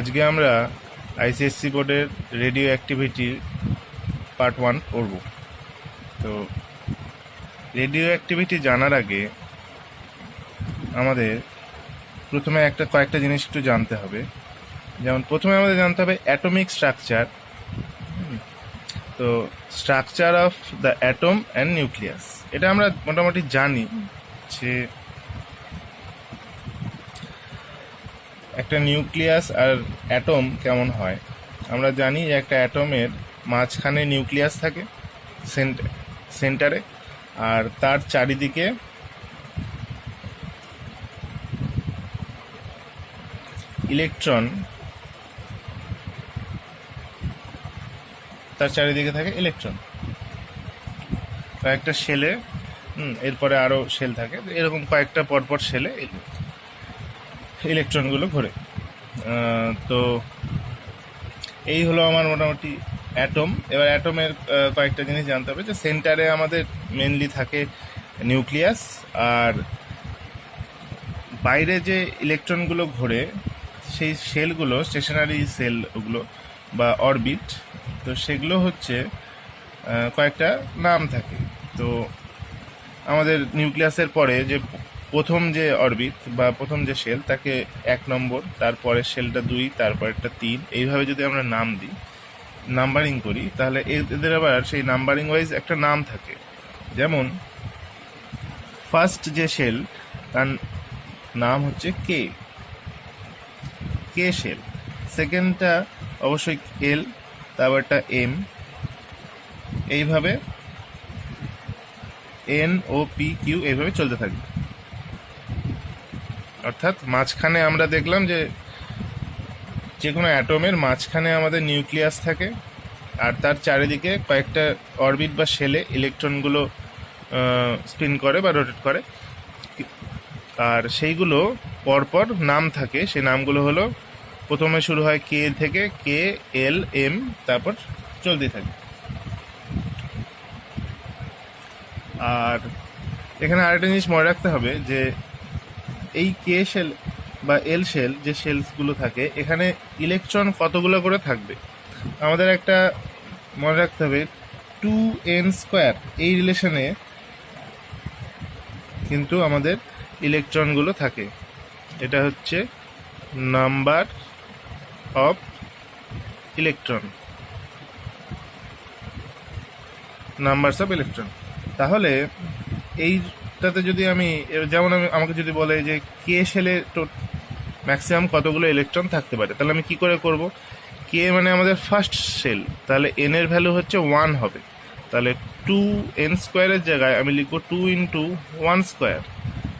আজকে আমরা আইসিএসসি বোর্ডের রেডিও অ্যাক্টিভিটির পার্ট 1 পড়ব। তো রেডিও অ্যাক্টিভিটি জানার আগে আমাদের প্রথমে কয়েকটা জিনিস একটু জানতে হবে। যেমন প্রথমে আমাদের জানতে হবে অ্যাটমিক স্ট্রাকচার। তো structure of the atom and nucleus, এটা আমরা মোটামুটি জানি যে একটা নিউক্লিয়াস আর অ্যাটম কেমন হয়। আমরা জানি যে একটা অ্যাটমের মাঝখানে নিউক্লিয়াস থাকে সেন্টারে, আর তার চারিদিকে ইলেকট্রন, থাকে ইলেকট্রন কয়েকটা শেলে, এরপরে আরও শেল থাকে, এরকম কয়েকটা পরপর শেলে ইলেকট্রনগুলো ঘোরে। তো এই হলো আমার মোটামুটি অ্যাটম। এবার অ্যাটমের কয়েকটা জিনিস জানতে হবে, যে সেন্টারে আমাদের মেনলি থাকে নিউক্লিয়াস, আর বাইরে যে ইলেকট্রনগুলো ঘোরে সেই সেলগুলো স্টেশনারি সেল, ওগুলো বা অরবিট। তো সেগুলো হচ্ছে কয়েকটা নাম থাকে। তো আমাদের নিউক্লিয়াসের পরে যে প্রথম যে অরবিট বা প্রথম যে শেল, তাকে 1 নম্বর, তারপরের শেলটা 2, তারপরেরটা 3, এইভাবে যদি আমরা নাম দিই, নাম্বারিং করি, তাহলে এদের আবার সেই নাম্বারিং ওয়াইজ একটা নাম থাকে। যেমন ফার্স্ট যে শেল, তার নাম হচ্ছে কে শেল। সেকেন্ডটা অবশ্যই এল, তারপরটা এম, এইভাবে এন ও পি কিউ এইভাবে চলতে থাকবে। অর্থাৎ মাঝখানে আমরা দেখলাম যে কোনো অ্যাটমের মাঝখানে আমাদের নিউক্লিয়াস থাকে, আর তার চারিদিকে কয়েকটা অরবিট বা শেলে ইলেকট্রনগুলো স্পিন করে বা রোটেট করে, আর সেইগুলো পরপর নাম থাকে। সেই নামগুলো হলো, প্রথমে শুরু হয় কে থেকে, কে, এল, এম, তারপর চলতে থাকে। আর এখানে আরেকটা জিনিস মনে রাখতে হবে, যে এই কে শেল বা এল শেল যে শেলসগুলো থাকে, এখানে ইলেকট্রন কতগুলো করে থাকবে আমাদের একটা মনে রাখতে হবে। 2n², এই রিলেশনে কিন্তু আমাদের ইলেকট্রনগুলো থাকে। এটা হচ্ছে number of electron, numbers of electron. তাহলে এইটাতে যদি যেমন আমাকে যদি বলে যে কে শেলে ম্যাক্সিমাম কতগুলো ইলেকট্রন থাকতে পারে, তাহলে আমি কি করে করব? কে মানে আমাদের ফার্স্ট শেল, তাহলে এন এর ভ্যালু হচ্ছে 1 হবে। তাহলে 2n² জায়গায় আমি লিখবো 2 × 1²।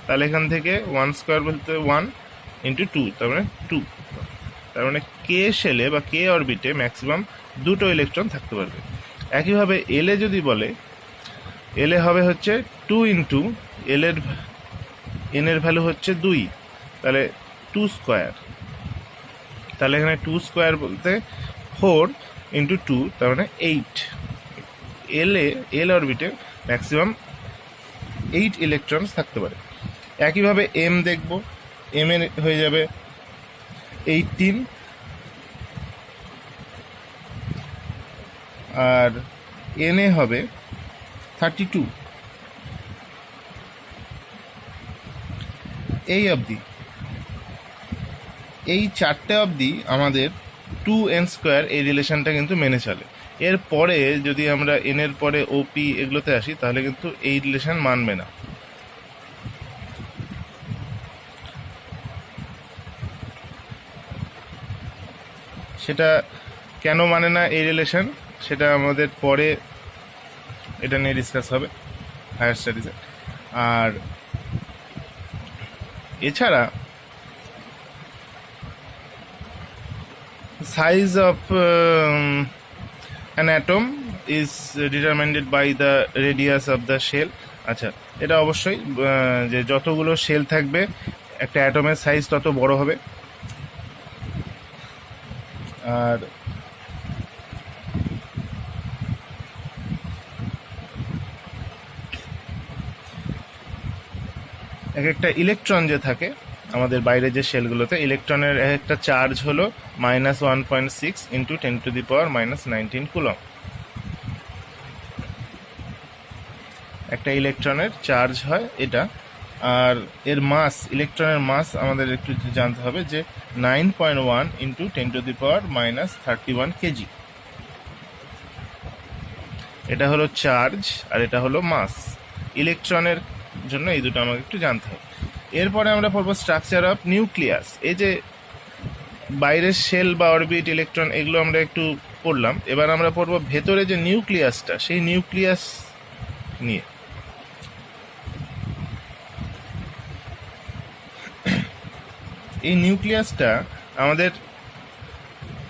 তাহলে এখান থেকে 1² বলতে 1 × 2, তার মানে 2। তার মানে কে শেলে বা কে অরবিটে ম্যাক্সিমাম 2টো ইলেকট্রন থাকতে পারবে। একইভাবে এলে যদি বলে, এলে হবে হচ্ছে 2 × এন এর ভ্যালু হচ্ছে 2, তাহলে 2²। তাহলে এখানে 2² বলতে 4 × 2, তার মানে 8। এল অরবিটে ম্যাক্সিমাম 8 ইলেকট্রনস থাকতে পারে। একইভাবে এম দেখব, এম এর হয়ে যাবে 18, আর এন এ হবে 32। এই অবধি, এই 4টে অবধি আমাদের 2n² এই রিলেশনটা কিন্তু মেনে চলে। এর পরে যদি আমরা এন এর পরে ওপি এগুলোতে আসি, তাহলে কিন্তু এই রিলেশন মানবে না। সেটা কেন মানে না এই রিলেশন, সেটা আমাদের পরে এটা নিয়ে ডিসকাস হবে হায়ার স্টাডিজে। আর এছাড়া size of an atom is determined by the radius of the shell. আচ্ছা, এটা অবশ্যই যে যতগুলো শেল থাকবে একটা অ্যাটমের সাইজ তত বড় হবে। আর এক একটা ইলেকট্রন যে থাকে আমাদের বাইরে যে শেলগুলোতে ইলেকট্রনের একটা চার্জ হলো -1.6 ইন্টু 10⁻⁻19 কুলম। একটা ইলেকট্রনের চার্জ হয় এটা। আর এর মাস, ইলেকট্রনের মাস আমাদের একটু জানতে হবে যে 9.1 ইন্টু 10⁻31 কেজি। এটা হলো চার্জ আর এটা হলো মাস। ইলেকট্রনের জন্য এই দুটো আমাকে একটু জানতে হবে। এরপরে আমরা পড়বো স্ট্রাকচার অফ নিউক্লিয়াস। এই যে বাইরের শেল বা অরবিট, ইলেকট্রন, এগুলো আমরা একটু পড়লাম। এবার আমরা পড়বো ভেতরে যে নিউক্লিয়াসটা, সেই নিউক্লিয়াস নিয়ে। এই নিউক্লিয়াসটা আমাদের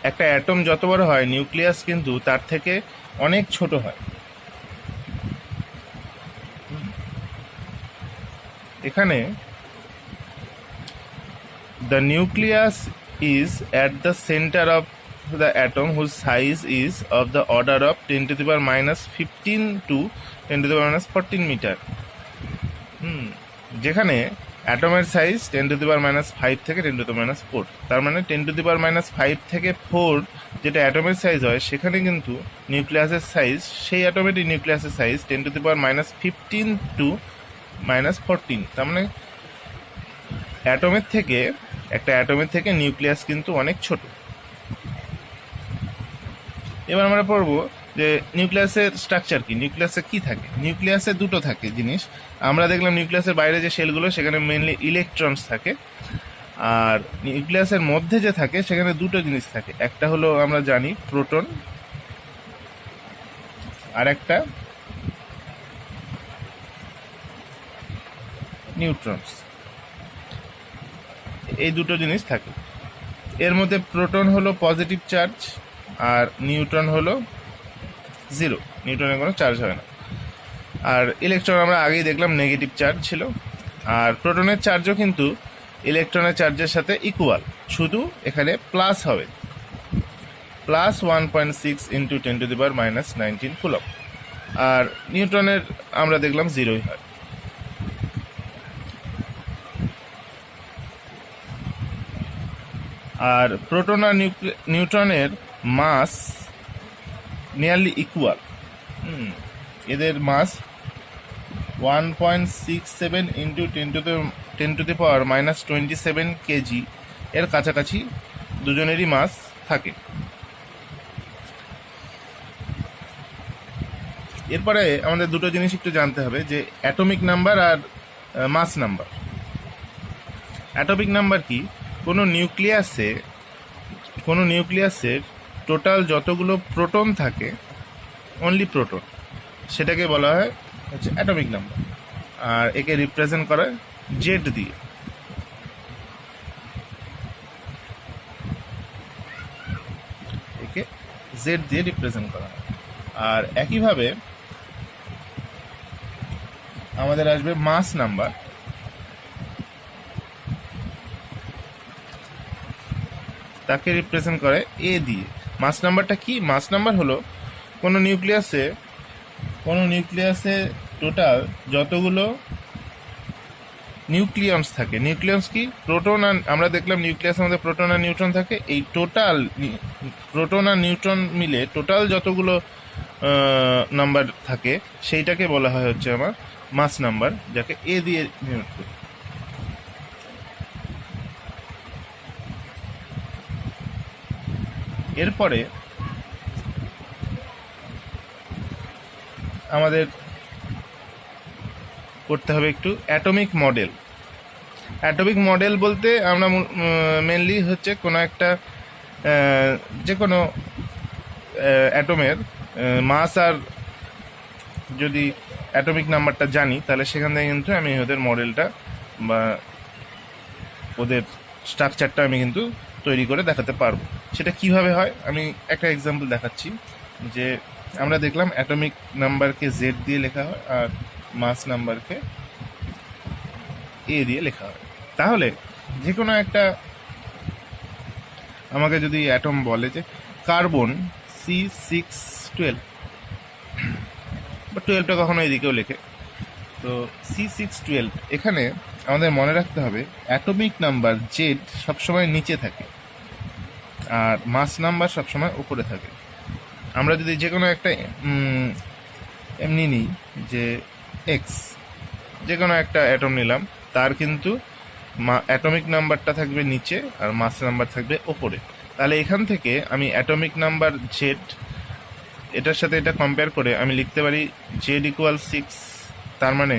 একটা অ্যাটম যত বড় হয়, নিউক্লিয়াস কিন্তু তার থেকে অনেক ছোট হয়। এখানে the nucleus is at the center of the atom whose size is of the order of 10⁻⁻15 to 10⁻⁻14 metre. যেখানে অ্যাটমের সাইজ 10⁻⁻5 থেকে 10⁻⁻4। তার মানে 10⁻⁻5 থেকে 4 যেটা অ্যাটমের সাইজ হয়, সেখানে কিন্তু নিউক্লিয়াসের সাইজ, সেই অ্যাটমেরই নিউক্লিয়াসের সাইজ 10⁻⁻15 to -14। তার মানে একটা অ্যাটমের থেকে নিউক্লিয়াস কিন্তু অনেক ছোট। এবার আমরা পড়বো যে নিউক্লিয়াসের স্ট্রাকচার কি, নিউক্লিয়াসে কি থাকে। নিউক্লিয়াসে দুটো থাকে জিনিস। আমরা দেখলাম নিউক্লিয়াসের বাইরে যে শেলগুলো, সেখানে মেইনলি ইলেকট্রনস থাকে। আর নিউক্লিয়াসের মধ্যে যে থাকে, সেখানে দুটো জিনিস থাকে। একটা হলো আমরা জানি প্রোটন, আর একটা নিউট্রনস। এই দুটো জিনিস থাকে। এর মধ্যে প্রোটন হলো পজিটিভ চার্জ আর নিউট্রন হলো জিরো, নিউট্রনের কোনো চার্জ হয় না। আর ইলেকট্রন আমরা আগেই দেখলাম নেগেটিভ চার্জ ছিল। আর প্রোটনের চার্জও কিন্তু ইলেকট্রনের চার্জের সাথে ইকুয়াল, শুধু এখানে প্লাস হবে, +1.6 ইন্টু 10⁻⁻19 কুলম। আর নিউট্রনের আমরা দেখলাম জিরোই হয়। আর প্রোটন আর নিউট্রনের মাস নিয়ারলি ইকুয়াল। এদের মাস 1.67 ইন্টু 10⁻⁻27 কেজি এর কাছাকাছি দুজনেরই মাস থাকে। এরপরে আমাদের দুটো জিনিস একটু জানতে হবে, যে অ্যাটমিক নাম্বার আর মাস নাম্বার। অ্যাটমিক নাম্বার কি? কোনো নিউক্লিয়াসের টোটাল যতগুলো প্রোটন থাকে, অনলি প্রোটন, সেটাকে বলা হয় হচ্ছে অ্যাটমিক নাম্বার। আর একে রিপ্রেজেন্ট করা হয় জেড দিয়ে। একে জেড দিয়ে রিপ্রেজেন্ট করা হয়। আর একইভাবে আমাদের আসবে মাস নাম্বার। তাকে রিপ্রেজেন্ট করে এ দিয়ে। মাস নাম্বারটা কি? মাস নাম্বার হলো কোনো নিউক্লিয়াসে টোটাল যতগুলো নিউক্লিয়ন্স থাকে। নিউক্লিয়ন্স কি? প্রোটন। আর আমরা দেখলাম নিউক্লিয়াসের মধ্যে প্রোটন আর নিউট্রন থাকে। এই টোটাল প্রোটন আর নিউট্রন মিলে টোটাল যতগুলো নাম্বার থাকে, সেইটাকে বলা হয় হচ্ছে আমার মাস নাম্বার, যাকে এ দিয়ে ডিনোট করি। এরপরে আমাদের করতে হবে একটু অ্যাটমিক মডেল। অ্যাটমিক মডেল বলতে আমরা মেনলি হচ্ছে কোনো একটা যে কোনো অ্যাটমের মাস আর যদি অ্যাটমিক নাম্বারটা জানি, তাহলে সেখান থেকে কিন্তু আমি ওদের মডেলটা বা ওদের স্ট্রাকচারটা আমি কিন্তু তৈরি করে দেখাতে পারবো। সেটা কিভাবে হয় আমি একটা এক্সাম্পল দেখাচ্ছি। যে আমরা দেখলাম অ্যাটমিক নাম্বারকে জেড দিয়ে লেখা হয় আর মাস নাম্বারকে এ দিয়ে লেখা হয়। তাহলে যে কোনো একটা আমাকে যদি অ্যাটম বলে যে কার্বন C612 বা 12টা কখনো এদিকেও লেখে, তো C612, এখানে আমাদের মনে রাখতে হবে অ্যাটমিক নাম্বার জেড সবসময় নিচে থাকে আর মাস নাম্বার সবসময় উপরে থাকে। আমরা যদি যে কোনো একটা এমনি নিই যে এক্স, যে কোনো একটা অ্যাটম নিলাম, তার কিন্তু অ্যাটমিক নাম্বারটা থাকবে নিচে আর মাস নাম্বার থাকবে ওপরে। তাহলে এখান থেকে আমি অ্যাটমিক নাম্বার জেড এটার সাথে এটা কম্পেয়ার করে আমি লিখতে পারি জেড ইকুয়াল 6। তার মানে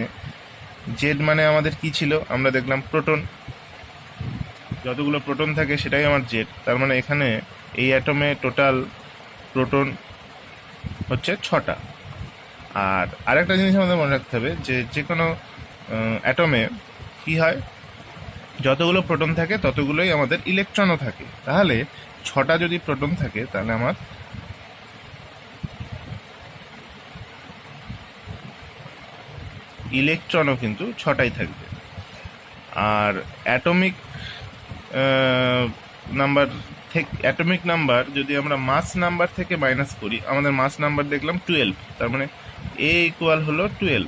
জেড মানে আমাদের কি ছিল, আমরা দেখলাম প্রোটন, যতগুলো প্রোটন থাকে সেটাই আমার জেড। তার মানে এখানে এই অ্যাটমে টোটাল প্রোটন হচ্ছে 6টা। আর আরেকটা জিনিস আমাদের মনে রাখতে হবে যে কোনো অ্যাটমে কি হয়, যতগুলো প্রোটন থাকে ততগুলোই আমাদের ইলেকট্রনও থাকে। তাহলে 6টা যদি প্রোটন থাকে তাহলে আমার ইলেকট্রনও কিন্তু 6টাই থাকবে। আর অ্যাটমিক নাম্বার যদি আমরা মাস নাম্বার থেকে মাইনাস করি, আমাদের মাস নাম্বার দেখলাম 12, তার মানে এ ইকুয়াল হলো 12।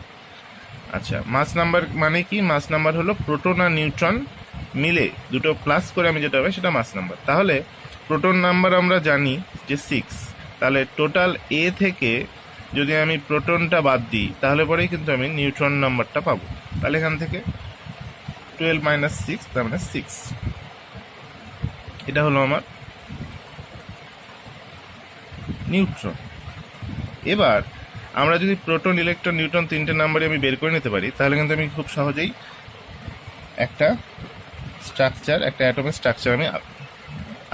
আচ্ছা, মাস নাম্বার মানে কি? মাস নাম্বার হলো প্রোটন আর নিউট্রন মিলে দুটো প্লাস করে আমি যেটা হবে সেটা মাস নাম্বার। তাহলে প্রোটন নাম্বার আমরা জানি যে 6, তাহলে টোটাল এ থেকে যদি আমি প্রোটনটা বাদ দিই তাহলে পরেই কিন্তু আমি নিউট্রন নাম্বারটা পাবো। তাহলে এখান থেকে 12 - 6 তার মানে 6। এটা হলো আমার নিউট্রন। এবার আমরা যদি প্রোটন, ইলেকট্রন, নিউট্রন তিনটে নাম্বারই আমি বের করে নিতে পারি তাহলে কিন্তু আমি খুব সহজেই একটা অ্যাটমের স্ট্রাকচার আমি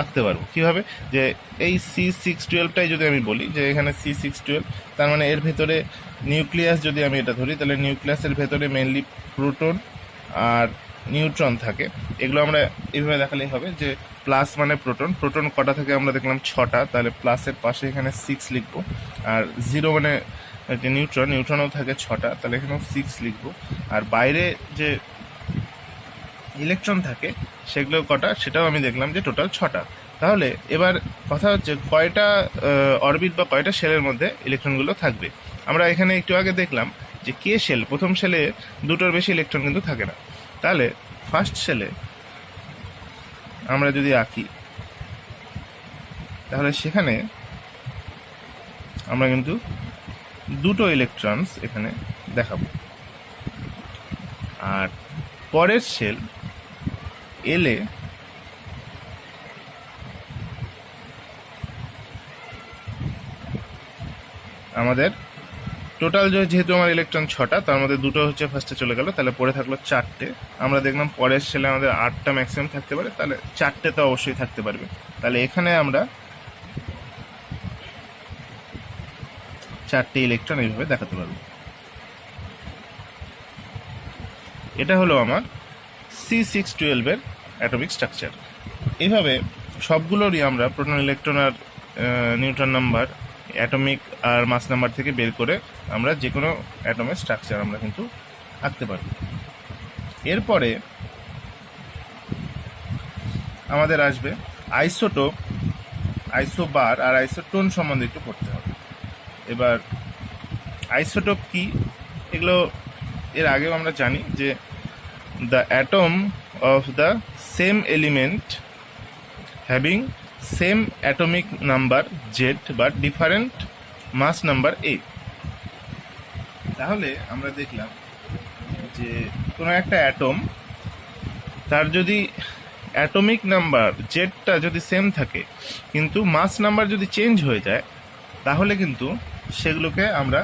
আঁকতে পারবো। কীভাবে? যে এই C612টাই যদি আমি বলি যে এখানে C612, তার মানে এর ভেতরে নিউক্লিয়াস যদি আমি এটা ধরি তাহলে নিউক্লিয়াসের ভেতরে মেনলি প্রোটন আর নিউট্রন থাকে। এগুলো আমরা এইভাবে দেখালেই হবে যে প্লাস মানে প্রোটন কটা থেকে আমরা দেখলাম 6টা, তাহলে প্লাসের পাশে এখানে 6 লিখবো। আর 0 মানে যে নিউট্রনও থাকে 6টা, তাহলে এখানেও 6 লিখবো। আর বাইরে যে ইলেকট্রন থাকে সেগুলো কটা সেটাও আমি দেখলাম যে টোটাল 6টা। তাহলে এবার কথা হচ্ছে কয়টা অরবিট বা কয়টা শেলের মধ্যে ইলেকট্রনগুলো থাকবে। আমরা এখানে একটু আগে দেখলাম যে কে শেল, প্রথম শেলে দুটোর বেশি ইলেকট্রন কিন্তু থাকে না। তাহলে ফার্স্ট শেলে আমরা যদি আঁকি তাহলে সেখানে আমরা কিন্তু দুটো ইলেকট্রনস এখানে দেখাবো। আর পরের শেল এলে আমাদের টোটাল যেহেতু আমার ইলেকট্রন 6টা, তার মধ্যে দুটো হচ্ছে ফার্স্টে চলে গেল, তাহলে পরে থাকলো 4টে। আমরা দেখলাম পরের শেলে আমাদের 8টা ম্যাক্সিমাম থাকতে পারে, তাহলে 4টে তো অবশ্যই থাকতে পারবে। তাহলে এখানে আমরা 4টে ইলেকট্রন এইভাবে দেখাতে পারবো। এটা হলো আমার C612 এর অ্যাটমিক স্ট্রাকচার। এইভাবে সবগুলোরই আমরা প্রোটন, ইলেকট্রন আর নিউট্রন নাম্বার, অ্যাটমিক আর মাস নাম্বার থেকে বের করে আমরা যে কোনো অ্যাটমের স্ট্রাকচার আমরা কিন্তু আঁকতে পারব। এরপরে আমাদের আসবে আইসোটোপ, আইসোবার আর আইসোটোন সম্বন্ধে একটু পড়তে হবে। এবার আইসোটোপ কি, এগুলো এর আগেও আমরা জানি যে the atom of the same element having same atomic number Z but different mass number A। তাহলে আমরা দেখলাম যে কোনো একটা অ্যাটম, তার যদি অ্যাটমিক নাম্বার জেডটা যদি সেম থাকে কিন্তু মাস নাম্বার যদি চেঞ্জ হয়ে যায় তাহলে কিন্তু সেগুলোকে আমরা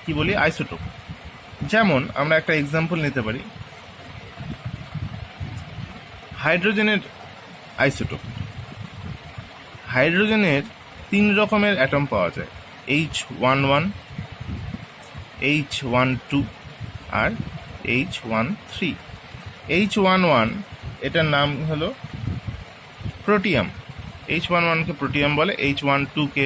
কি বলি, আইসোটোপ। যেমন আমরা একটা এক্সাম্পল নিতে পারি হাইড্রোজেনের আইসোটোপ। হাইড্রোজেনের 3 রকমের অ্যাটম পাওয়া যায়, H11, H12 আর H13। H11 এটার নাম হলো প্রোটিয়াম, H11কে প্রোটিয়াম বলে, H12কে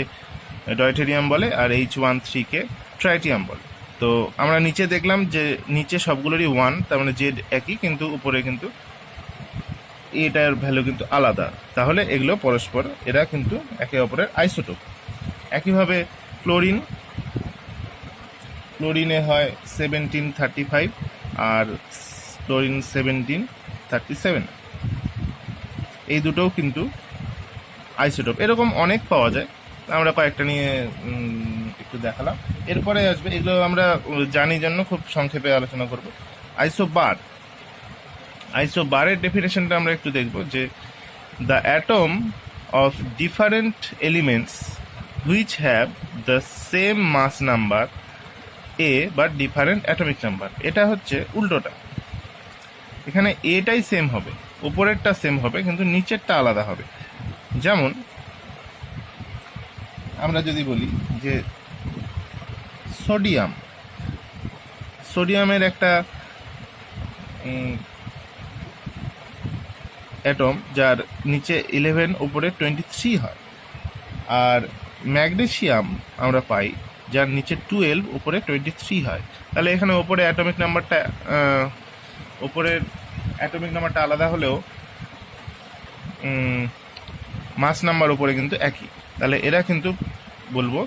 ডয়টেরিয়াম বলে আর H13কে ট্রাইটিয়াম বলে। তো আমরা নিচে দেখলাম যে নিচে সবগুলোরই 1, তার মানে জেড একই, কিন্তু উপরে কিন্তু এটার ভ্যালু কিন্তু আলাদা। তাহলে এগুলো পরস্পর, এরা কিন্তু একে অপরের আইসোটোপ। একইভাবে ক্লোরিনে হয় 1735, আর ক্লোরিন 1737, এই দুটোও কিন্তু আইসোটোপ। এরকম অনেক পাওয়া যায়, আমরা কয়েকটা নিয়ে একটু দেখালাম। এরপরে আসবে, এগুলো আমরা জানি জন্য খুব সংক্ষেপে আলোচনা করব। আইসোবার, আইসোবারের ডেফিনেশনটা আমরা একটু দেখব, যে the atom of different elements which have the same mass number A but different atomic number. এটা হচ্ছে উল্টোটা, এখানে এটাই সেম হবে, উপরেরটা সেম হবে কিন্তু নিচেরটা আলাদা হবে। যেমন আমরা যদি বলি যে সোডিয়ামের একটা অ্যাটম যার নিচে 11 উপরে 23 হয়, আর ম্যাগনেসিয়াম আমরা পাই যার নিচে 12 উপরে 23 হয়। তাহলে এখানে ওপরে অ্যাটমিক নাম্বারটা আলাদা হলেও মাস নাম্বার উপরে কিন্তু একই। তাহলে এরা কিন্তু বলবো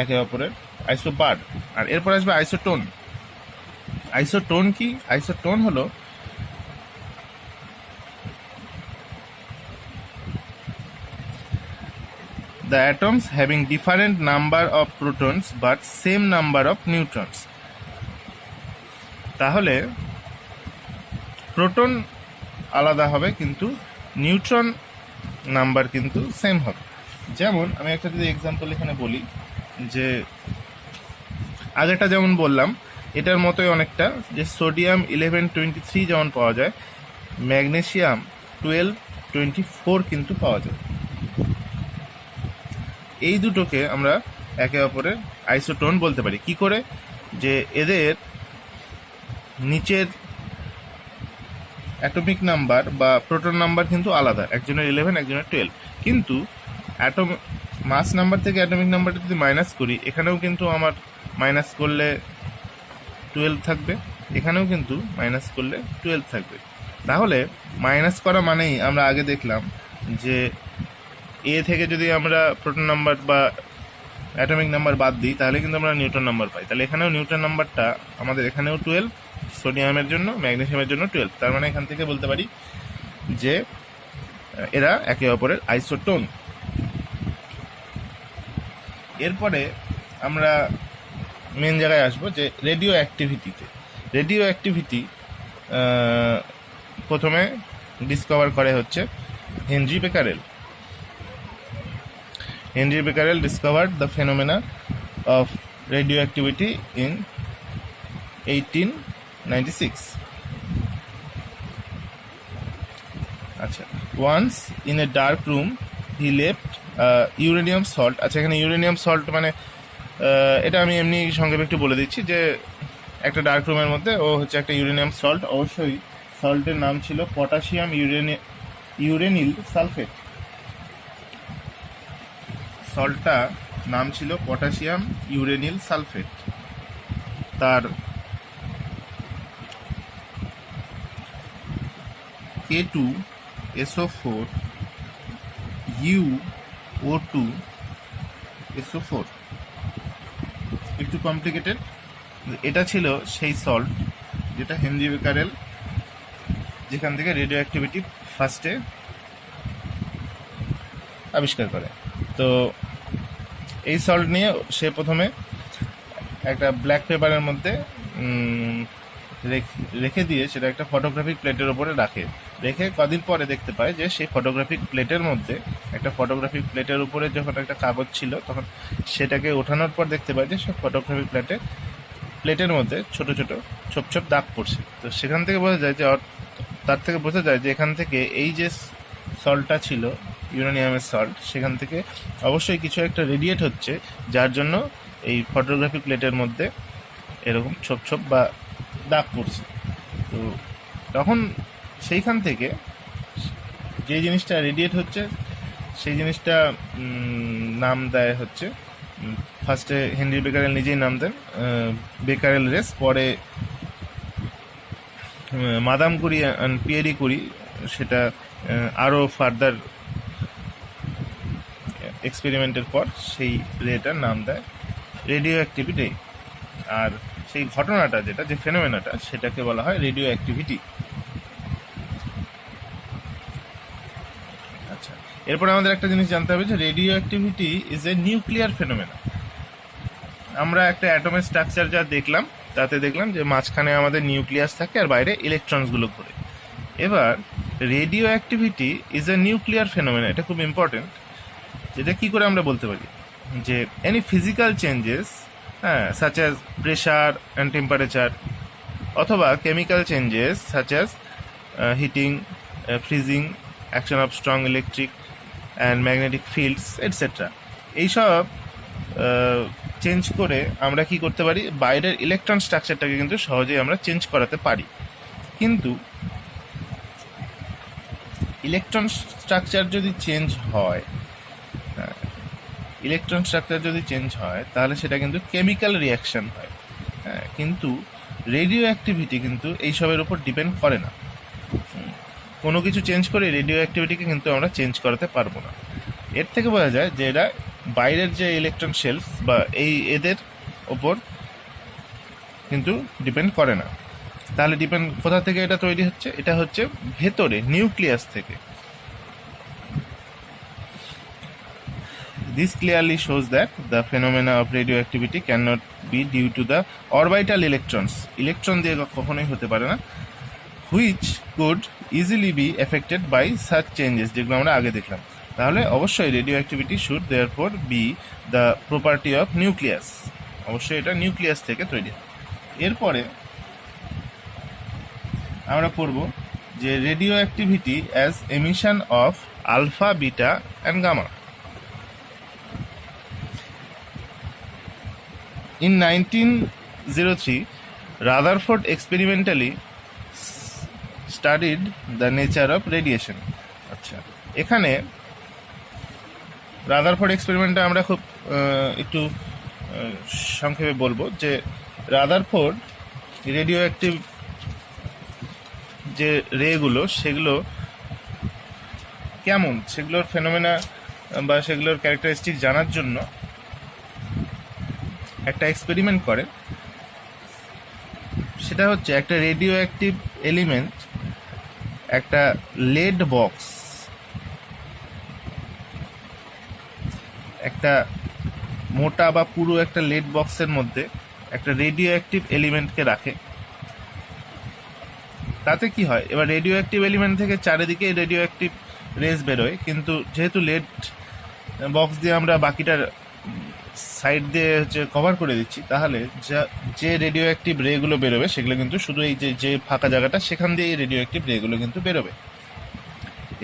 একে অপরের আইসোবার। আর এরপর আসবে আইসোটোন। আইসোটোন কি? আইসোটোন হলো the atoms having different number of protons but same number of neutrons. তাহলে প্রোটন আলাদা হবে কিন্তু নিউট্রন নাম্বার কিন্তু সেম হবে। যেমন আমি একটা যদি এক্সাম্পল এখানে বলি, যে আগেটা যেমন বললাম এটার মতোই অনেকটা, যে সোডিয়াম 1123 যেমন পাওয়া যায়, ম্যাগনেসিয়াম 1224 কিন্তু পাওয়া যায়। এই দুটোকে আমরা একে অপরের আইসোটোন বলতে পারি। কি করে? যে এদের নিচের অ্যাটমিক নাম্বার বা প্রোটন নাম্বার কিন্তু আলাদা, একজনের 11 একজনের 12, কিন্তু মাস নাম্বার থেকে অ্যাটমিক নাম্বারটা যদি মাইনাস করি, এখানেও কিন্তু আমার মাইনাস করলে 12 থাকবে, এখানেও কিন্তু মাইনাস করলে 12 থাকবে। তাহলে মাইনাস করা মানেই আমরা আগে দেখলাম যে এ থেকে যদি আমরা প্রোটন নাম্বার বা অ্যাটমিক নাম্বার বাদ দিই তাহলে কিন্তু আমরা নিউট্রন নাম্বার পাই। তাহলে এখানেও নিউট্রন নাম্বারটা আমাদের এখানেও 12, সোডিয়ামের জন্য, ম্যাগনেসিয়ামের জন্য 12। তার মানে এখান থেকে বলতে পারি যে এরা একে অপরের আইসোটোন। এরপরে আমরা মেন জায়গায় আসবো, যে রেডিও অ্যাক্টিভিটিতে। রেডিও অ্যাক্টিভিটি প্রথমে ডিসকভার করে হচ্ছে Henry Becquerel. Henry Becquerel discovered the phenomena of radioactivity in 1896. আচ্ছা, once in a dark room he left uranium salt. আচ্ছা, এখানে ইউরেনিয়াম সল্ট মানে এটা আমি এমনি সংক্ষেপে একটু বলে দিচ্ছি, যে একটা ডার্ক রুমের মধ্যে ও হচ্ছে একটা ইউরেনিয়াম সল্ট, অবশ্যই সল্টের নাম ছিল পটাশিয়াম ইউরেনিল সালফেট। সল্টটা নাম ছিল পটাশিয়াম ইউরেনিল সালফেট। তার K2SO4 UO2 SO4, একটু কমপ্লিকেটেড। এটা ছিল সেই সল্ট যেটা হেনরি বেকারেল যেখান থেকে রেডিও অ্যাক্টিভিটি ফার্স্টে আবিষ্কার করে। তো এই সল্ট নিয়ে সে প্রথমে একটা ব্ল্যাক পেপারের মধ্যে রেখে দিয়ে সেটা একটা ফটোগ্রাফিক প্লেটের ওপরে রেখে কদিন পরে দেখতে পায় যে সেই ফটোগ্রাফিক প্লেটের মধ্যে, একটা ফটোগ্রাফিক প্লেটের উপরে যখন একটা কাগজ ছিল, তখন সেটাকে ওঠানোর পর দেখতে পায় যে সে ফটোগ্রাফিক প্লেটের মধ্যে ছোট ছোট ছোপ দাগ পড়ছে। তো সেখান থেকে বোঝা যায় যে, তার থেকে বোঝা যায় যে এখান থেকে এই যে সল্টটা ছিল ইউরেনিয়ামের সল্ট, সেখান থেকে অবশ্যই কিছু একটা রেডিয়েট হচ্ছে, যার জন্য এই ফটোগ্রাফিক প্লেটের মধ্যে এরকম ছোপ বা দাগ পড়ছে। তো তখন সেইখান থেকে যে জিনিসটা রেডিয়েট হচ্ছে সেই জিনিসটা নাম দেয় হচ্ছে, ফার্স্টে হেনরি বেকারেল নিজেই নাম দেন বেকারেল রেস, পরে মাদাম কুরি অ্যান্ড পিয়েরি কুরি সেটা আরও ফার্দার এক্সপেরিমেন্টের পর সেই রেটার নাম দেয় রেডিও অ্যাক্টিভ রে। আর সেই ঘটনাটা যেটা, যে ফেনোমেনাটা, সেটাকে বলা হয় রেডিও অ্যাক্টিভিটি। আচ্ছা, এরপরে আমাদের একটা জিনিস জানতে হবে যে radio activity is a nuclear phenomena. আমরা একটা অ্যাটমের স্ট্রাকচার যা দেখলাম, তাতে দেখলাম যে মাঝখানে আমাদের নিউক্লিয়াস থাকে আর বাইরে ইলেকট্রনসগুলো ঘুরে। এবার radio activity is a nuclear phenomena, এটা খুব ইম্পর্টেন্ট। যেটা কি করে আমরা বলতে পারি যে any physical changes, such as pressure and temperature, অথবা chemical changes such as heating, freezing, action of strong electric and magnetic fields etcetera, এইসব চেঞ্জ করে আমরা কি করতে পারি, বাইরের ইলেকট্রন স্ট্রাকচারটাকে কিন্তু সহজেই আমরা চেঞ্জ করাতে পারি। কিন্তু ইলেকট্রন স্ট্রাকচার যদি চেঞ্জ হয়, তাহলে সেটা কিন্তু কেমিক্যাল রিয়াকশন হয়। কিন্তু রেডিও অ্যাক্টিভিটি কিন্তু এইসবের উপর ডিপেন্ড করে না। কোনো কিছু চেঞ্জ করে রেডিও অ্যাক্টিভিটিকে কিন্তু আমরা চেঞ্জ করাতে পারবো না। এর থেকে বোঝা যায় যে এরা বাইরের যে ইলেকট্রন শেলস বা এদের ওপর কিন্তু ডিপেন্ড করে না। তাহলে ডিপেন্ড কোথা থেকে এটা তৈরি হচ্ছে? এটা হচ্ছে ভেতরে, নিউক্লিয়াস থেকে। This clearly shows that the phenomena of radioactivity cannot be due to the orbital electrons. Electron দিয়ে কখনোই হতে পারে না, which could easily be affected by such changes, যেগুলো আমরা আগে দেখলাম। তাহলে অবশ্যই radioactivity should therefore be the property of nucleus. অবশ্যই এটা নিউক্লিয়াস থেকে তৈরি। এরপরে আমরা পড়ব যে radioactivity as emission of alpha, beta and gamma. In 1903, Rutherford experimentally studied the nature of radiation. আচ্ছা, এখানে রাদারফোর্ড এক্সপেরিমেন্টটা আমরা খুব একটু সংক্ষেপে বলবো যে রাদারফোর্ড রেডিও অ্যাক্টিভ যে রেগুলো, সেগুলো কেমন, সেগুলোর ফেনোমেনা বা সেগুলোর ক্যারেক্টারিস্টিক জানার জন্য একটা এক্সপেরিমেন্ট করে। সেটা হচ্ছে একটা রেডিও অ্যাক্টিভ এলিমেন্ট, একটা লেড বক্স, একটা মোটা বা পুরো একটা লেড বক্সের মধ্যে একটা রেডিও অ্যাক্টিভ এলিমেন্টকে রাখে। তাতে কি হয়, এবার রেডিও অ্যাক্টিভ এলিমেন্ট থেকে চারিদিকে রেডিও অ্যাক্টিভ রেজ বেরোয়, কিন্তু যেহেতু লেড বক্স দিয়ে আমরা বাকিটার সাইড দিয়ে হচ্ছে কভার করে দিচ্ছি, তাহলে যে রেডিও অ্যাক্টিভ রেগুলো বেরোবে সেগুলো কিন্তু শুধু এই যে ফাঁকা জায়গাটা, সেখান দিয়ে এই রেডিও অ্যাক্টিভ রেগুলো কিন্তু বেরোবে।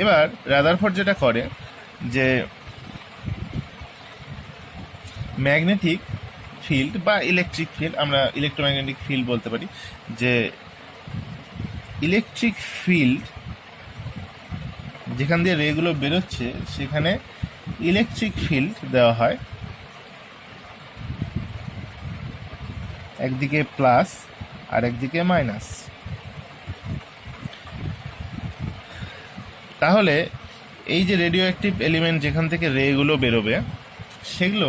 এবার রাদারফোর্ড যেটা করে যে ম্যাগনেটিক ফিল্ড বা ইলেকট্রিক ফিল্ড, আমরা ইলেকট্রোম্যাগনেটিক ফিল্ড বলতে পারি, যে ইলেকট্রিক ফিল্ড যেখান দিয়ে রেগুলো বেরোচ্ছে সেখানে ইলেকট্রিক ফিল্ড দেওয়া হয়, একদিকে প্লাস আর একদিকে মাইনাস। তাহলে এই যে রেডিও অ্যাক্টিভ এলিমেন্ট যেখান থেকে রেগুলো বেরোবে, সেগুলো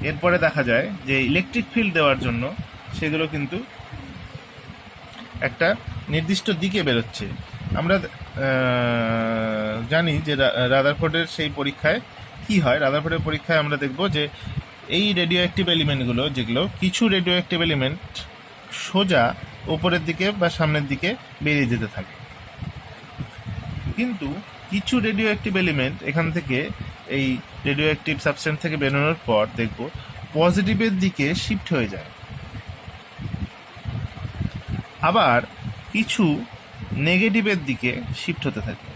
এরপরে দেখা যায় যে ইলেকট্রিক ফিল্ড দেওয়ার জন্য সেগুলো কিন্তু একটা নির্দিষ্ট দিকে বেরোচ্ছে। আমরা জানি যে রাদারফোর্ডের সেই পরীক্ষায় কি হয়, রাদারফোর্ডের পরীক্ষায় আমরা দেখব যে এই রেডিও অ্যাক্টিভ এলিমেন্টগুলো, যেগুলো কিছু রেডিও অ্যাক্টিভ এলিমেন্ট সোজা ওপরের দিকে বা সামনের দিকে বেরিয়ে যেতে থাকে, কিন্তু কিছু রেডিও অ্যাক্টিভ এলিমেন্ট এখান থেকে, এই রেডিও অ্যাক্টিভ সাবস্টেন্স থেকে বেরোনোর পর দেখব পজিটিভের দিকে শিফট হয়ে যায়, আবার কিছু নেগেটিভের দিকে শিফট হতে থাকে।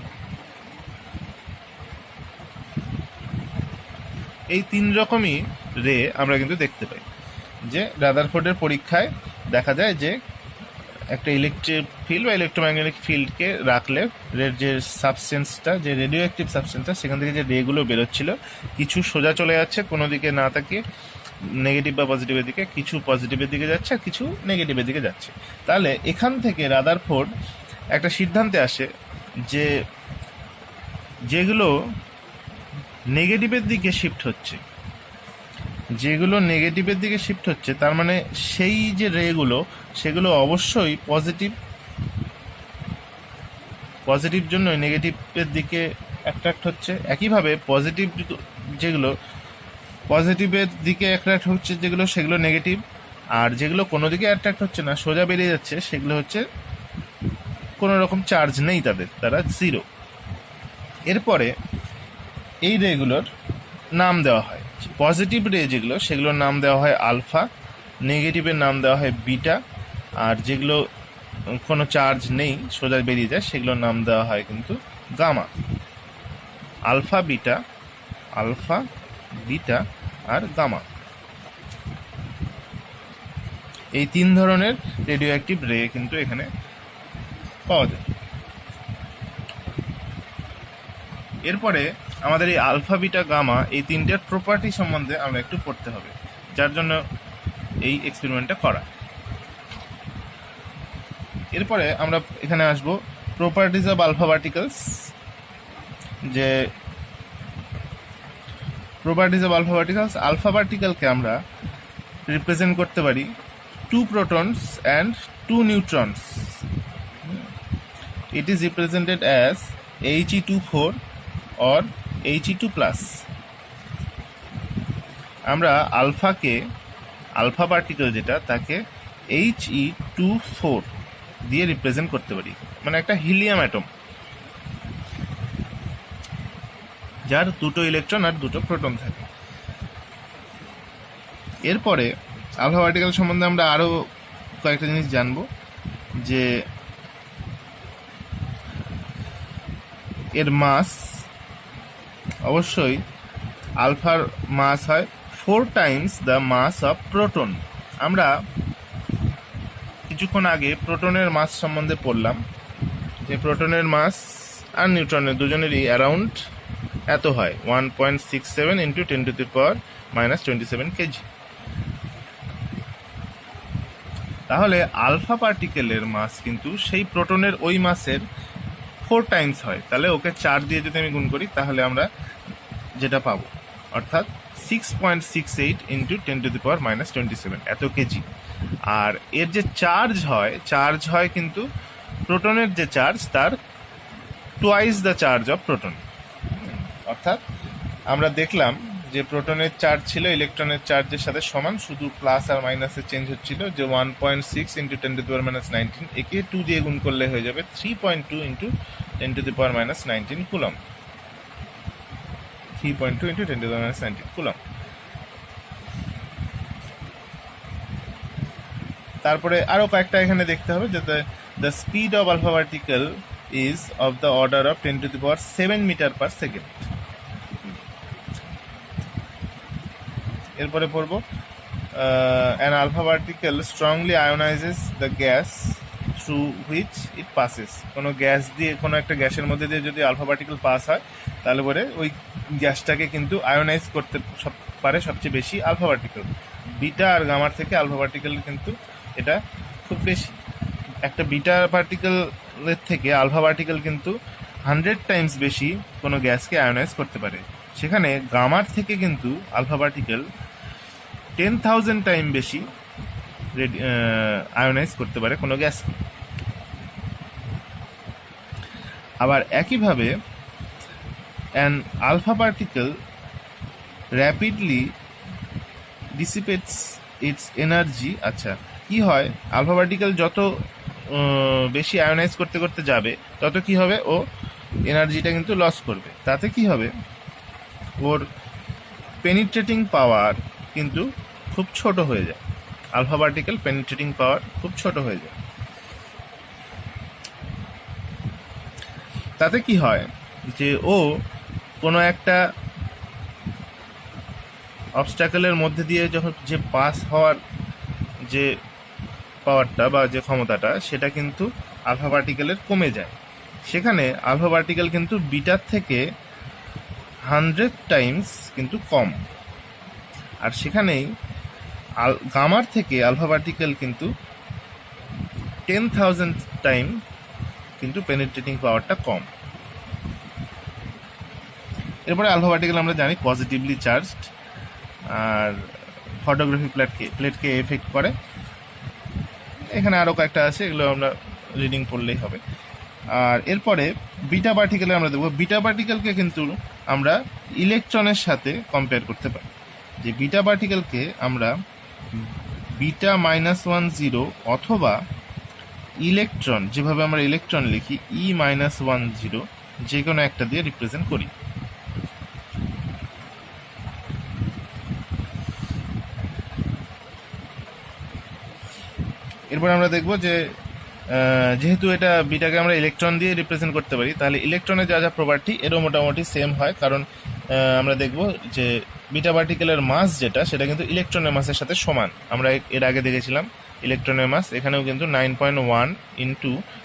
এই তিন রকমই রে আমরা কিন্তু দেখতে পাই। যে রাদারফোর্ডের পরীক্ষায় দেখা যায় যে একটা ইলেকট্রিক ফিল্ড বা ইলেকট্রোম্যাগনেটিক ফিল্ডকে রাখলে যে সাবস্টেন্সটা, যে রেডিও অ্যাক্টিভ সাবস্টেন্সটা, সেখান থেকে যে রেগুলো বেরোচ্ছিল, কিছু সোজা চলে যাচ্ছে কোনো দিকে না তাকিয়ে নেগেটিভ বা পজিটিভের দিকে, কিছু পজিটিভের দিকে যাচ্ছে আর কিছু নেগেটিভের দিকে যাচ্ছে। তাহলে এখান থেকে রাদারফোর্ড একটা সিদ্ধান্তে আসে যে যেগুলো নেগেটিভের দিকে শিফট হচ্ছে যেগুলো নেগেটিভের দিকে শিফট হচ্ছে তার মানে সেই যে রেগুলো সেগুলো অবশ্যই পজিটিভ জন্যই নেগেটিভের দিকে অ্যাট্রাক্ট হচ্ছে। একইভাবে পজিটিভ যেগুলো পজিটিভের দিকে অ্যাট্রাক্ট হচ্ছে যেগুলো সেগুলো নেগেটিভ, আর যেগুলো কোনো দিকে অ্যাট্রাক্ট হচ্ছে না সোজা বেরিয়ে যাচ্ছে সেগুলো হচ্ছে কোনো রকম চার্জ নেই তারা জিরো। এরপরে এই রেগুলোর নাম দেওয়া হয়, পজিটিভ রে যেগুলো সেগুলোর নাম দেওয়া হয় আলফা, নেগেটিভের নাম দেওয়া হয় বিটা, আর যেগুলো কোনো চার্জ নেই সোজা বেরিয়ে যায় সেগুলোর নাম দেওয়া হয় কিন্তু গামা। আলফা বিটা আর গামা, এই তিন ধরনের রেডিও অ্যাক্টিভ রে কিন্তু এখানে পাওয়া যায়। এরপরে আমাদের এই আলফা বিটা গামা এই তিনটের প্রপার্টি সম্বন্ধে আমরা একটু পড়তে হবে, যার জন্য এই এক্সপেরিমেন্টটা করা। এরপরে আমরা এখানে আসবো প্রপার্টিজ অফ আলফা পার্টিকেলস। যে properties of alpha particles, alpha পার্টিকেলকে আমরা রিপ্রেজেন্ট করতে পারি 2 protons and 2 neutrons. It is represented as He24 or He2+. আমরা আলফা পার্টিকেল যেটা তাকে He24 দিয়ে রিপ্রেজেন্ট করতে পারি, মানে একটা হিলিয়াম অ্যাটম যার 2টো ইলেকট্রন আর 2টো প্রোটন থাকে। এরপরে আলফা পার্টিকেল সম্বন্ধে আমরা আরও কয়েকটা জিনিস জানবো, যে এর মাস অবশ্যই আলফার মাস হয় 4 times the mass of proton. আমরা কিছুক্ষণ আগে প্রোটনের মাস সম্বন্ধে পড়লাম, যে প্রোটনের মাস আর নিউট্রনের দুজনেরই অ্যারাউন্ড এত হয় 1.67 × 10⁻⁻27 কেজি। তাহলে আলফা পার্টিকেলের মাস কিন্তু সেই প্রোটনের ওই মাসের 4 times হয়। তাহলে ওকে 4 দিয়ে যদি আমি গুণ করি তাহলে আমরা যেটা পাবো অর্থাৎ 6.68 × 10⁻⁻27 এত কেজি। আর এর যে চার্জ হয় কিন্তু প্রোটনের যে চার্জ তার twice the charge of proton. অর্থাৎ আমরা দেখলাম যে প্রোটনের চার্জ ছিল ইলেকট্রনের চার্জের সাথে সমান, শুধু প্লাস আর মাইনাসের চেঞ্জ হচ্ছিল, যে 1.6 × 10⁻⁻19, একে 2 দিয়ে গুণ করলে হয়ে যাবে 3.2 × 10⁻⁻19 কুলম। 3.2 × 10⁻⁻19 কুলম। তারপরে আরো কয়েকটা এখানে দেখতে হবে, যাতে the speed of alpha particle is of the order of 10⁻7 metre per second. এরপরে পড়বো an alpha particle strongly ionizes the gas through which it passes. কোনো একটা গ্যাসের মধ্যে দিয়ে যদি আলফা পার্টিকেল পাস হয় তাহলে পরে ওই গ্যাসটাকে কিন্তু আয়োনাইজ করতে পারে সবচেয়ে বেশি আলফা পার্টিকেল। বিটা আর গামার থেকে আলফা পার্টিকেল কিন্তু এটা খুব বেশি। একটা বিটা পার্টিকেলের থেকে আলফা পার্টিকেল কিন্তু 100 times বেশি কোনো গ্যাসকে আয়োনাইজ করতে পারে। সেখানে গামার থেকে কিন্তু আলফা পার্টিকেল 10,000 টাইম বেশি আয়োনাইজ করতে পারে কোনো গ্যাস। আবার একইভাবে an alpha particle rapidly dissipates its energy. আচ্ছা, কি হয়, আলফা পার্টিকেল যত বেশি আয়োনাইজ করতে করতে যাবে তত কি হবে, ও এনার্জিটা কিন্তু লস করবে। তাতে কি হবে, ওর পেনিট্রেটিং পাওয়ার কিন্তু খুব ছোট হয়ে যায়। আলফা পার্টিকেল পেনিট্রেটিং পাওয়ার খুব ছোট হয়ে যায়। তাতে কি হয়, যে ও কোনো একটা অবস্ট্যাকলের মধ্যে দিয়ে যখন যে পাস হওয়ার যে পাওয়ারটা বা যে ক্ষমতাটা সেটা কিন্তু আলফা পার্টিকেলের কমে যায়। সেখানে আলফা পার্টিকেল কিন্তু বিটার থেকে 100 times কিন্তু কম। আর সেখানেই গামার থেকে আলফা পার্টিকেল কিন্তু 10,000 টাইম কিন্তু পেনিট্রেটিং পাওয়ারটা কম। এরপরে আলফা পার্টিকেল আমরা জানি পজিটিভলি চার্জড, আর ফটোগ্রাফি প্লেটকে এফেক্ট করে। এখানে আরও কয়েকটা আছে, এগুলো আমরা রিডিং পড়লেই হবে। আর এরপরে বিটা পার্টিকেলে আমরা দেখব, বিটা পার্টিকেলকে কিন্তু আমরা ইলেকট্রনের সাথে কম্পেয়ার করতে পারি। যে বিটা পার্টিকেলকে আমরা বিটা -10 অথবা ইলেকট্রন, যেভাবে আমরা ইলেকট্রন লিখি E-10, যে কোনো একটা দিয়ে রিপ্রেজেন্ট করি। এরপর আমরা দেখব যে যেহেতু এটা বিটাকে আমরা ইলেকট্রন দিয়ে রিপ্রেজেন্ট করতে পারি, তাহলে ইলেকট্রনের যা যা প্রপার্টি এরও মোটামুটি সেম হয়। কারণ আমরা দেখব যে বিটা পার্টিকেলের মাস যেটা, সেটা কিন্তু ইলেকট্রনের মাসের সাথে সমান। আমরা এর আগে দেখেছিলাম ইলেকট্রনের মাস, এখানেও কিন্তু 9.1 ×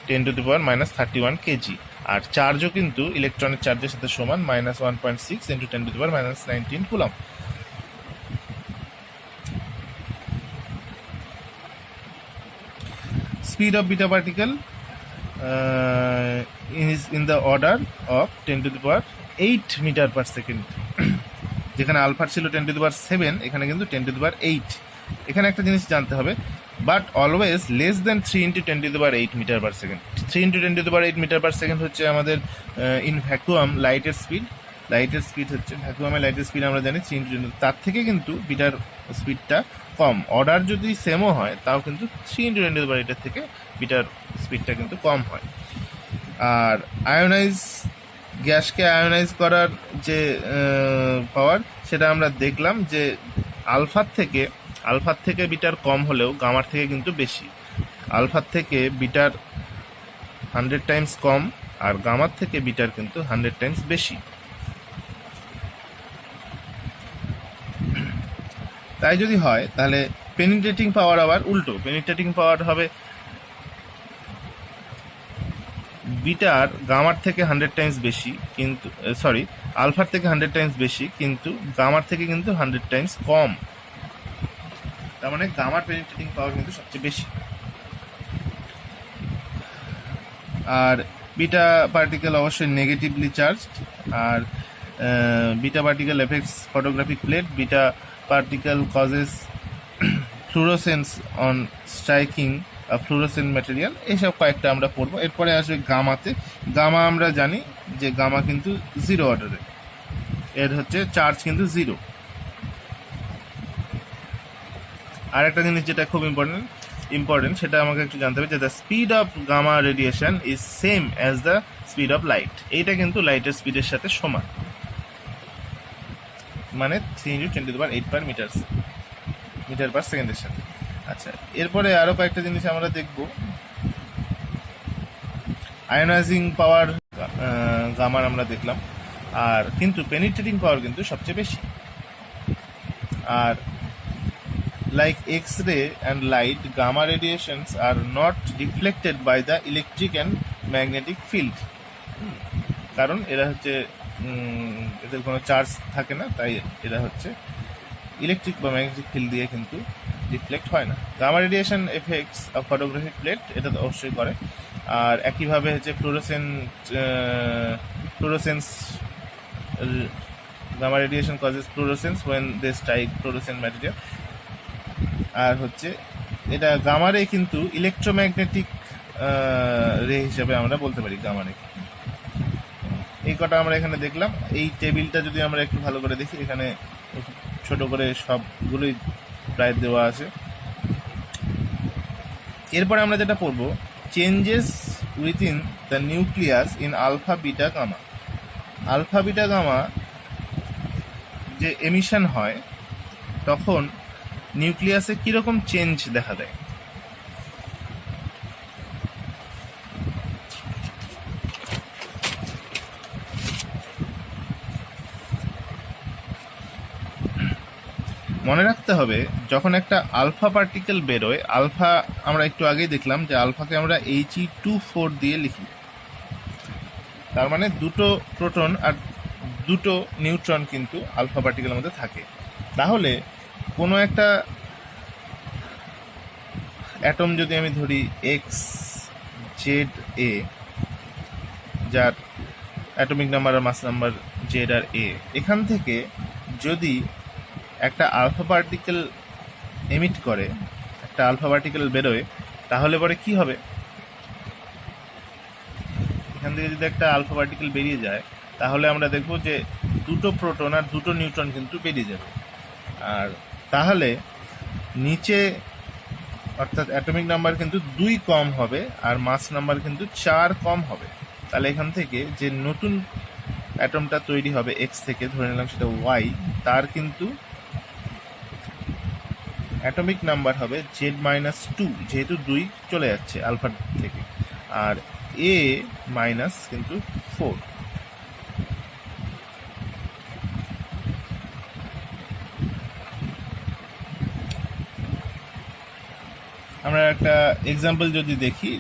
10⁻³ কেজি। আর চার্জও কিন্তু ইলেকট্রনের চার্জের সাথে সমান, -1.6 × 10⁻19 coulomb. Speed of beta particle is in the order of 10⁸ metre per second. যেখানে আলফার ছিল 10⁷, এখানে কিন্তু 10⁸। এখানে একটা জিনিস জানতে হবে, but always less than 3 × 10⁸ metre per second. 3 × 10⁸ metre per second হচ্ছে আমাদের ইন ভ্যাকুয়াম লাইটের স্পিড। লাইটের স্পিড হচ্ছে ভ্যাকুয়ামে লাইটের স্পিড আমরা জানি 3 × 10, তার থেকে কিন্তু বিটার স্পিডটা কম। অর্ডার যদি সেমও হয় তাও কিন্তু 3 × 10⁸ থেকে বিটার স্পিডটা কিন্তু কম হয়। আর আয়োনাইজ গ্যাসকে আয়োনাইজ করার যে পাওয়ার, সেটা আমরা দেখলাম যে আলফার থেকে বিটার কম হলেও গামার থেকে কিন্তু বেশি। আলফার থেকে বিটার 100 টাইমস কম, আর গামার থেকে বিটার কিন্তু 100 টাইমস বেশি। তাই যদি হয় তাহলে পেনিট্রেটিং পাওয়ার আবার উল্টো। পেনিট্রেটিং পাওয়ার হবে বিটার গামার থেকে 100 টাইমস বেশি, কিন্তু আলফার থেকে 100 টাইমস বেশি, কিন্তু গামার থেকে কিন্তু 100 টাইমস কম। তার মানে গামার পেনিট্রেটিং পাওয়ার কিন্তু সবচেয়ে বেশি। আর বিটা পার্টিকেল অবশ্যই নেগেটিভলি চার্জড। আর beta particle effects photographic plate. Beta particle causes fluorescence on striking a fluorescent material। এইসব কয়েকটা আমরা পড়বো। এরপরে আসবে গামাতে। গামা আমরা জানি যে গামা কিন্তু 0 অর্ডারে, এর হচ্ছে চার্জ কিন্তু 0। আর একটা জিনিস যেটা খুব ইম্পর্টেন্ট সেটা আমাকে একটু জানতে হবে, যে the speed of gamma radiation is same as the speed of light. এইটা কিন্তু লাইটের স্পিডের সাথে সমান, মানে 3 × 10⁸ মিটার/সেকেন্ডের সাথে। আচ্ছা, এরপরে আরো কয়েকটা জিনিস আমরা দেখব। আয়োনাইজিং পাওয়ার গামার আমরা দেখলাম, আর কিন্তু পেনিট্রেটিং পাওয়ার কিন্তু সবচেয়ে বেশি। আর like x-ray and light, gamma radiations are not reflected by the electric and magnetic field. কারণ এরা হচ্ছে এদের কোনো চার্জ থাকে না, তাই এরা হচ্ছে ইলেকট্রিক বা ম্যাগনেটিক ফিল্ড দিয়ে কিন্তু রিফ্লেক্ট হয় না। Gamma radiation effects of photographic plate, এটা তো অবশ্যই করে। আর একইভাবে হচ্ছে fluorescence gamma radiation causes fluorescence when they strike fluorescent material. আর হচ্ছে এটা গামারে কিন্তু ইলেকট্রোম্যাগনেটিক রে হিসেবে আমরা বলতে পারি গামারে। এই কটা আমরা এখানে দেখলাম। এই টেবিলটা যদি আমরা একটু ভালো করে দেখি, এখানে ছোট করে সবগুলোই প্রায় দেওয়া আছে। এরপরে আমরা যেটা পড়ব, changes within the nucleus in alpha beta gamma. Alpha beta gamma যে এমিশন হয়, তখন নিউক্লিয়াসে কীরকম চেঞ্জ দেখা দেয়। মনে রাখতে হবে, যখন একটা আলফা পার্টিকেল বেরোয়, আলফা আমরা একটু আগেই দেখলাম যে আলফাকে আমরা He2 4 দিয়ে লিখি। তার মানে 2টো প্রোটন আর 2টো নিউট্রন কিন্তু আলফা পার্টিকেলের মধ্যে থাকে। তাহলে কোনো একটা অ্যাটম যদি আমি ধরি XZA, যার অ্যাটমিক নাম্বার আর মাস নাম্বার Z আর A, এখান থেকে যদি একটা আলফা পার্টিকেল এমিট করে, একটা আলফা পার্টিকেল বেরোয়, তাহলে পরে কি হবে? এখান থেকে যদি একটা আলফা পার্টিকেল বেরিয়ে যায়, তাহলে আমরা দেখব যে দুটো প্রোটন আর দুটো নিউট্রন কিন্তু বেরিয়ে যাবে। আর তাহলে নিচে অর্থাৎ অ্যাটমিক নাম্বার কিন্তু 2 কম হবে আর মাস নাম্বার কিন্তু 4 কম হবে। তাহলে এখান থেকে যে নতুন অ্যাটমটা তৈরি হবে এক্স থেকে, ধরে নিলাম সেটা ওয়াই, তার কিন্তু অ্যাটমিক নাম্বার হবে Z-2, যেহেতু 2 চলে যাচ্ছে আলফা থেকে, আর এ মাইনাস কিন্তু 4। আমরা একটা এক্সাম্পল যদি দেখি,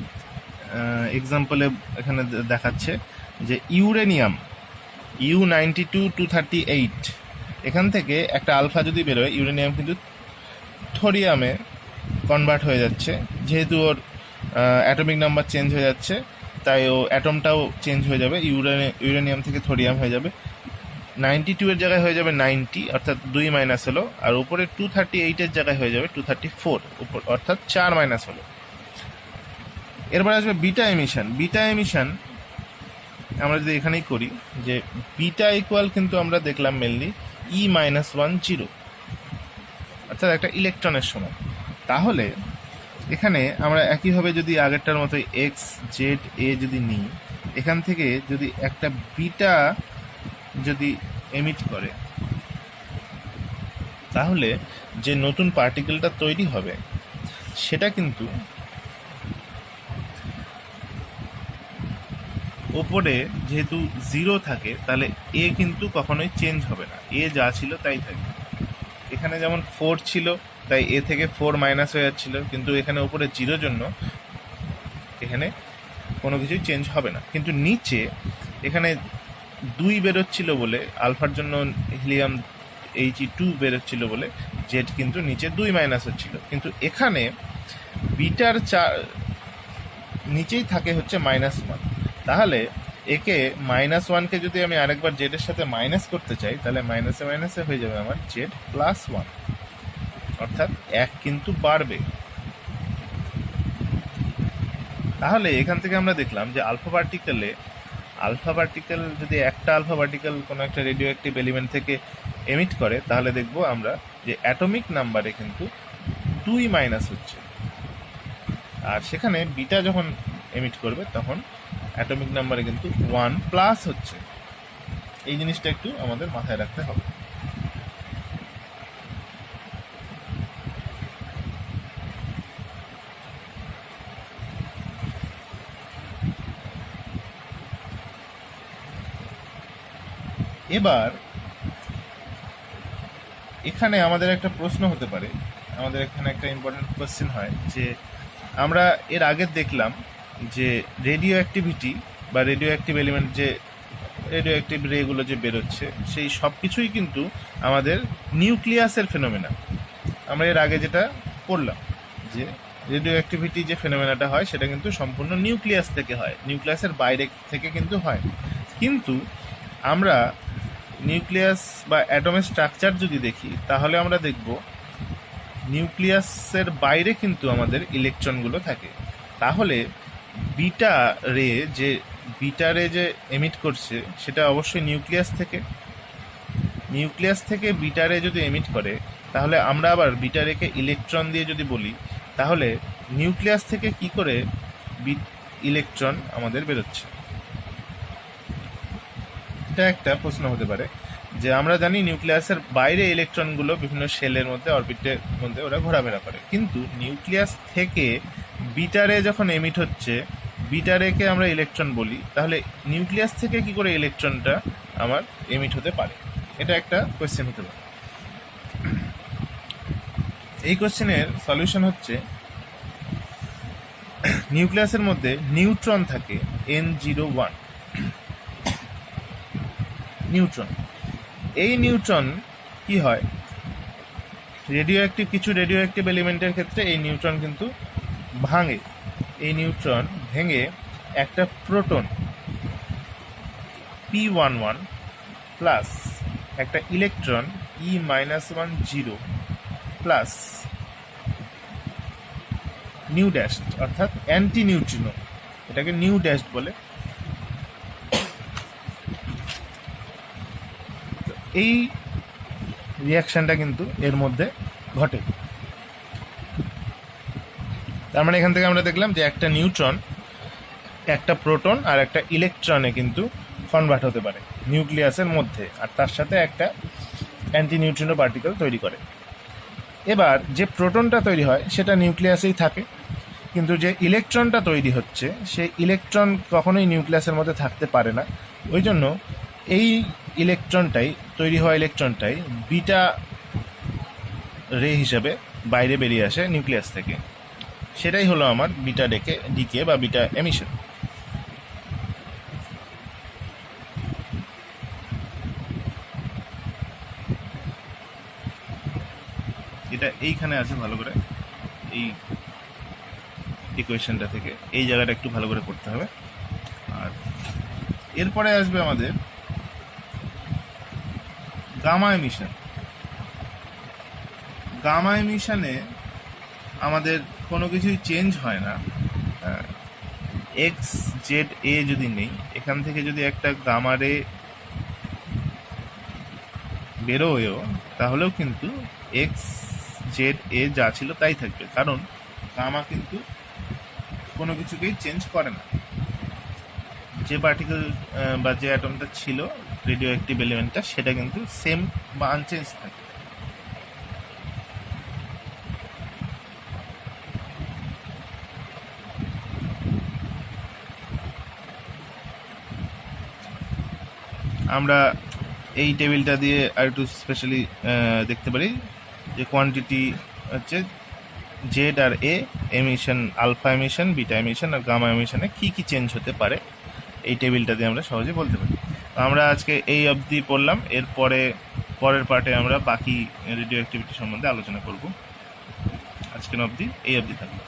এক্সাম্পলে এখানে দেখাচ্ছে যে ইউরেনিয়াম U92-238, এখান থেকে একটা আলফা যদি বেরোয়, ইউরেনিয়াম কিন্তু থোরিয়ামে কনভার্ট হয়ে যাচ্ছে, যেহেতু ওর অ্যাটমিক নাম্বার চেঞ্জ হয়ে যাচ্ছে, তাই ও অ্যাটমটাও চেঞ্জ হয়ে যাবে, ইউরেনিয়াম থেকে থোরিয়াম হয়ে যাবে। 92 এর জায়গায় হয়ে যাবে 90, অর্থাৎ 2 মাইনাস হলো, আর উপরে 238 এর জায়গায় হয়ে যাবে 234, উপর অর্থাৎ 4 মাইনাস হলো। এরপর আসবে বিটা এমিশন। বিটা এমিশন আমরা যদি এখানেই করি, যে বিটা ইকুয়াল কিন্তু আমরা দেখলাম মেনলি E-10, অর্থাৎ একটা ইলেকট্রনের সমান। তাহলে এখানে আমরা একইভাবে যদি আগেরটার মতো এক্স জেড এ যদি নিই, এখান থেকে যদি একটা বিটা যদি এমিট করে, তাহলে যে নতুন পার্টিকেলটা তৈরি হবে সেটা কিন্তু ওপরে যেহেতু 0 থাকে, তাহলে এ কিন্তু কখনোই চেঞ্জ হবে না, এ যা ছিল তাই থাকবে। এখানে যেমন 4 ছিল, তাই এ থেকে 4 মাইনাস হয়ে যাচ্ছিল, কিন্তু এখানে উপরে 0 জন্য এখানে কোনো কিছুই চেঞ্জ হবে না। কিন্তু নিচে এখানে 2 বেরোচ্ছিল বলে, আলফার জন্য হিলিয়াম He2 বেরোচ্ছিল বলে জেড কিন্তু নিচে 2 মাইনাস হচ্ছিল, কিন্তু এখানে বিটার নিচেই থাকে হচ্ছে -1। তাহলে একে -1কে যদি আমি আরেকবার জেডের সাথে মাইনাস করতে চাই, তাহলে মাইনাসে মাইনাসে হয়ে যাবে আমার Z+1, অর্থাৎ 1 কিন্তু বাড়বে। তাহলে এখান থেকে আমরা দেখলাম যে আলফা পার্টিকেল যদি একটা আলফা পার্টিকেল কোনো একটা রেডিও অ্যাক্টিভ এলিমেন্ট থেকে এমিট করে, তাহলে দেখব আমরা যে অ্যাটমিক নাম্বারে কিন্তু 2 মাইনাস হচ্ছে, আর সেখানে বিটা যখন এমিট করবে তখন অ্যাটমিক নাম্বারে কিন্তু 1 প্লাস হচ্ছে। এই জিনিসটা একটু আমাদের মাথায় রাখতে হবে। এবার এখানে আমাদের একটা প্রশ্ন হতে পারে, আমাদের এখানে একটা ইম্পর্টেন্ট কোয়েশ্চেন হয় যে আমরা এর আগে দেখলাম যে রেডিও অ্যাক্টিভিটি বা রেডিও অ্যাক্টিভ এলিমেন্ট, যে রেডিও অ্যাক্টিভ রেগুলো যে বেরোচ্ছে, সেই সব কিছুই কিন্তু আমাদের নিউক্লিয়াসের ফেনোমেনা। আমরা এর আগে যেটা পড়লাম যে রেডিও অ্যাক্টিভিটি যে ফেনোমেনাটা হয় সেটা কিন্তু সম্পূর্ণ নিউক্লিয়াস থেকে হয়, নিউক্লিয়াসের বাইরে থেকে কিন্তু হয়। কিন্তু আমরা নিউক্লিয়াস বা অ্যাটমের স্ট্রাকচার যদি দেখি, তাহলে আমরা দেখব নিউক্লিয়াসের বাইরে কিন্তু আমাদের ইলেকট্রনগুলো থাকে। তাহলে বিটা রে যে এমিট করছে সেটা অবশ্যই নিউক্লিয়াস থেকে বিটা রে যদি এমিট করে, তাহলে আমরা আবার বিটা রেকে ইলেকট্রন দিয়ে যদি বলি, তাহলে নিউক্লিয়াস থেকে কি করে ইলেকট্রন আমাদের বেরোচ্ছে? এটা একটা প্রশ্ন হতে পারে যে আমরা জানি নিউক্লিয়াসের বাইরে ইলেকট্রনগুলো বিভিন্ন শেলের মধ্যে, অরবিটের মধ্যে ওরা ঘোরাফেরা করে, কিন্তু নিউক্লিয়াস থেকে বিটা রে যখন এমিট হচ্ছে, বিটা রেকে আমরা ইলেকট্রন বলি, তাহলে নিউক্লিয়াস থেকে কি করে ইলেকট্রনটা আমার এমিট হতে পারে? এটা একটা কোয়েশ্চেন হতে পারে। এই কোয়েশ্চেনের সলিউশন হচ্ছে, নিউক্লিয়াসের মধ্যে নিউট্রন থাকে N01 নিউট্রন। এই নিউট্রন কি হয়, কিছু রেডিও অ্যাক্টিভ এলিমেন্টের ক্ষেত্রে এই নিউট্রন কিন্তু ভাঙে। এই নিউট্রন ভেঙে একটা প্রোটন P11 প্লাস একটা electron E-10 plus new dash অর্থাৎ অ্যান্টি নিউট্রিনো, এটাকে নিউ ড্যাশ বলে। এই রিয়াকশনটা কিন্তু এর মধ্যে ঘটে। তার মানে এখান থেকে আমরা দেখলাম যে একটা নিউট্রন, একটা প্রোটন আর একটা ইলেকট্রনে কিন্তু কনভার্ট হতে পারে নিউক্লিয়াসের মধ্যে, আর তার সাথে একটা অ্যান্টি নিউট্রিনো পার্টিকেল তৈরি করে। এবার যে প্রোটনটা তৈরি হয় সেটা নিউক্লিয়াসেই থাকে, কিন্তু যে ইলেকট্রনটা তৈরি হচ্ছে সেই ইলেকট্রন কখনোই নিউক্লিয়াসের মধ্যে থাকতে পারে না। ওই জন্য এই ইলেকট্রনটাই, তৈরি হওয়া ইলেকট্রনটাই বিটা রে হিসাবে বাইরে বেরিয়ে আসে নিউক্লিয়াস থেকে। সেটাই হলো আমার বিটা ডিকে বা বিটা এমিশন। এটা এইখানে আছে ভালো করে, এই ইকুয়েশনটা থেকে এই জায়গাটা একটু ভালো করে পড়তে হবে। আর এরপরে আসবে আমাদের গামা এমিশন। গামা এমিশনে আমাদের কোনো কিছুই চেঞ্জ হয় না। এক্স জেড এ যদি নেই, এখান থেকে যদি একটা গামা রে বেরোয়ও তাহলেও কিন্তু এক্স জেড এ যা ছিল তাই থাকবে, কারণ গামা কিন্তু কোনো কিছুকেই চেঞ্জ করে না। যে পার্টিকেল বা যে অ্যাটমটা ছিল রেডিও অ্যাক্টিভ এলিমেন্টটা, সেটা কিন্তু সেম বা আনচেঞ্জ থাকে। আমরা এই টেবিলটা দিয়ে আর একটু স্পেশালি দেখতে পারি যে কোয়ান্টিটি হচ্ছে জেড আর A emission, alpha emission, beta emission আর গামা এমিশনে কী কী চেঞ্জ হতে পারে, এই টেবিলটা দিয়ে আমরা সহজে বলতে পারি। আমরা আজকে এই অবধি পড়লাম। পরের পার্টে আমরা বাকি রেডিও অ্যাক্টিভিটি সম্বন্ধে আলোচনা করব। আজকের অবধি এই অবধি থাকবে।